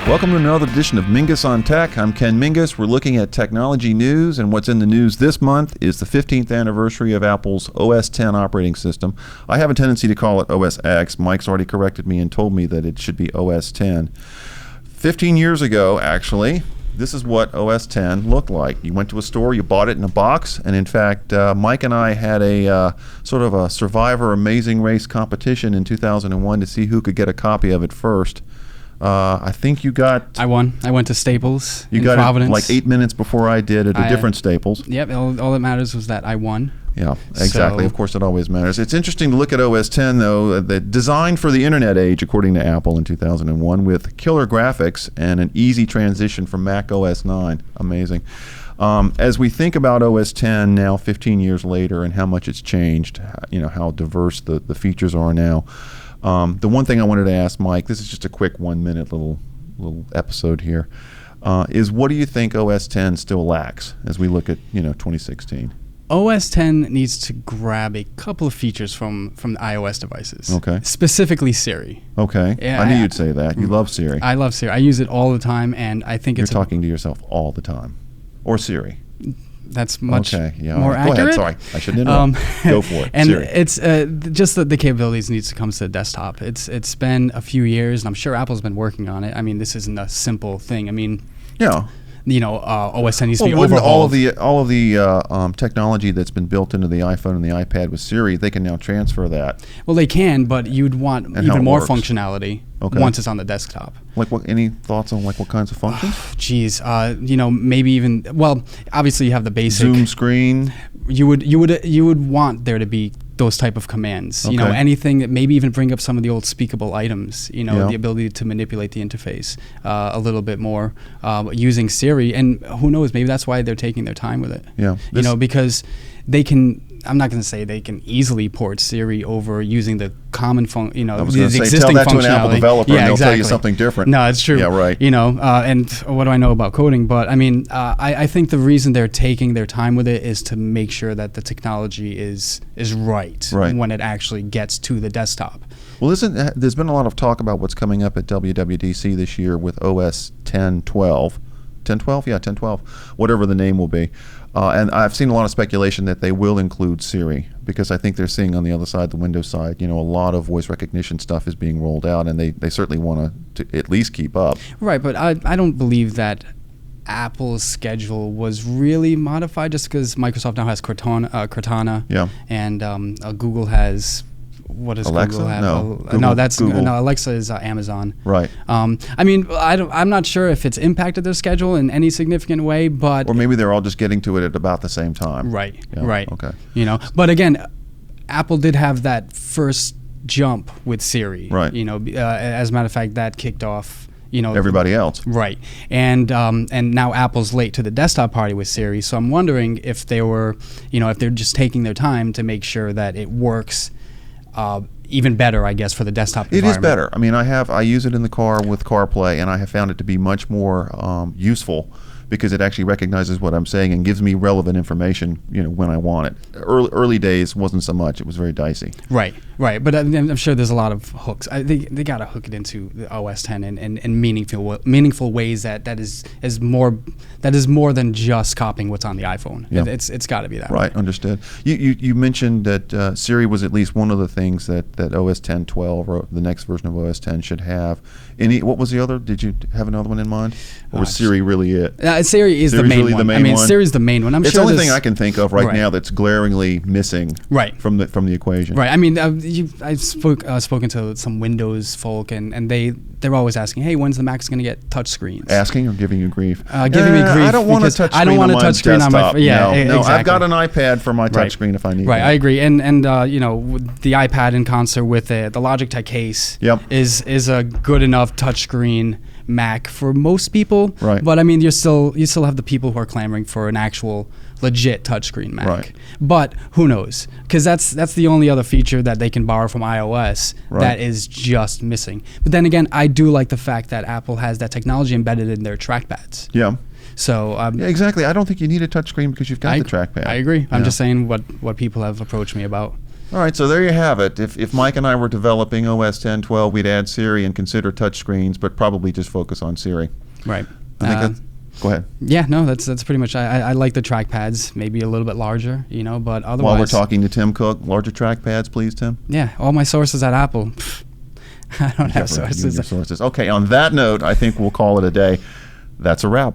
Welcome to another edition of Mingus on Tech. I'm Ken Mingus. We're looking at technology news, and what's in the news this month is the 15th anniversary of Apple's OS X operating system. I have a tendency to call it OS X. Mike's already corrected me and told me that it should be OS X. 15 years ago, actually, this is what OS X looked like. You went to a store, you bought it in a box, and in fact, Mike and I had a sort of a Survivor Amazing Race competition in 2001 to see who could get a copy of it first. I think you got... I won. I went to Staples in Providence. It like 8 minutes before I did at a different Staples. Yep. All that matters was that I won. Yeah, exactly. So, of course, it always matters. It's interesting to look at OS X, though, designed for the internet age, according to Apple in 2001, with killer graphics and an easy transition from Mac OS 9. Amazing. As we think about OS X now, 15 years later, and how much it's changed, how diverse the features are now, the one thing I wanted to ask Mike, this is just a quick 1 minute little episode here, is what do you think OS X still lacks as we look at 2016? OS X needs to grab a couple of features from the iOS devices. Okay. Specifically Siri. Okay. Yeah, I knew you'd say that. You love Siri. I love Siri. I use it all the time, and I think You're talking to yourself all the time. Or Siri. That's much more Go accurate. ahead. Sorry, I shouldn't interrupt. Go for it. And Siri. it's just that the capabilities needs to come to the desktop. It's been a few years, and I'm sure Apple's been working on it. I mean, this isn't a simple thing. I mean, yeah. OS X needs to be wouldn't overhauled. all of the technology that's been built into the iPhone and the iPad with Siri, they can now transfer that. Well, they can, but you'd want And how even it more works. functionality once it's on the desktop. Like what? Any thoughts on what kinds of functions? Geez, maybe even. Well, obviously you have the basic Zoom screen. You would want there to be those type of commands. Okay. Anything that maybe even bring up some of the old speakable items. Yeah. The ability to manipulate the interface a little bit more using Siri, and who knows? Maybe that's why they're taking their time with it. Yeah. Because they can. I'm not going to say they can easily port Siri over using the common I was the going to say, existing tell that to an Apple functionality. developer, Yeah, and they'll exactly. tell you something different. No, it's true. Yeah, right. And what do I know about coding? But I mean, I think the reason they're taking their time with it is to make sure that the technology is right when it actually gets to the desktop. Well, there's been a lot of talk about what's coming up at WWDC this year with OS 10.12. 10.12? Yeah, 10.12. Whatever the name will be. And I've seen a lot of speculation that they will include Siri, because I think they're seeing on the other side, the Windows side, a lot of voice recognition stuff is being rolled out, and they certainly want to at least keep up. Right, but I don't believe that Apple's schedule was really modified just because Microsoft now has Cortana, and Google has... What does Alexa? Google have? No, that's Google. No, Alexa is Amazon. Right. I mean, I'm not sure if it's impacted their schedule in any significant way, but or maybe they're all just getting to it at about the same time. Right. Yeah, Right. Okay. But again, Apple did have that first jump with Siri. Right. As a matter of fact, that kicked off. Everybody else. Right. And now Apple's late to the desktop party with Siri. So I'm wondering if they were, if they're just taking their time to make sure that it works. Even better, I guess, for the desktop environment. It is better. I mean, I use it in the car with CarPlay, and I have found it to be much more useful because it actually recognizes what I'm saying and gives me relevant information, when I want it. Early days wasn't so much; it was very dicey. Right. But I'm sure there's a lot of hooks. They got to hook it into the OS X in meaningful ways that is more than just copying what's on the iPhone. Yeah. It's got to be that way. Right. Understood. You mentioned that Siri was at least one of the things that OS 10.12 or the next version of OS X should have. What was the other? Did you have another one in mind, or was Siri really it? Siri is the main really one. The main one? Siri's the main one. It's the only thing I can think of right now that's glaringly missing. Right. From the equation. Right. I mean, I've spoken to some Windows folk, and they're always asking, "Hey, when's the Mac's going to get touch screens?" Asking or giving you grief? Giving me grief. I don't want a touch screen. I don't want a touch screen on my desktop. Yeah, no, exactly. I've got an iPad for my touch screen if I need. Right. That. I agree. And the iPad in concert with the Logitech case is a good enough touchscreen Mac for most people. Right. But I mean, you still have the people who are clamoring for an actual legit touchscreen Mac. Right. But who knows? Because that's the only other feature that they can borrow from iOS that is just missing. But then again, I do like the fact that Apple has that technology embedded in their trackpads. Yeah. So yeah, exactly. I don't think you need a touchscreen because you've got the trackpad. I agree. I'm just saying what people have approached me about. All right, so there you have it. If Mike and I were developing OS 10.12, we'd add Siri and consider touchscreens, but probably just focus on Siri. Right. I think that's, go ahead. Yeah, no, that's pretty much. I like the trackpads, maybe a little bit larger, but otherwise. While we're talking to Tim Cook, larger trackpads, please, Tim. Yeah, all my sources at Apple. I don't have Yeah, right, you and sources. your sources. Okay, on that note, I think we'll call it a day. That's a wrap.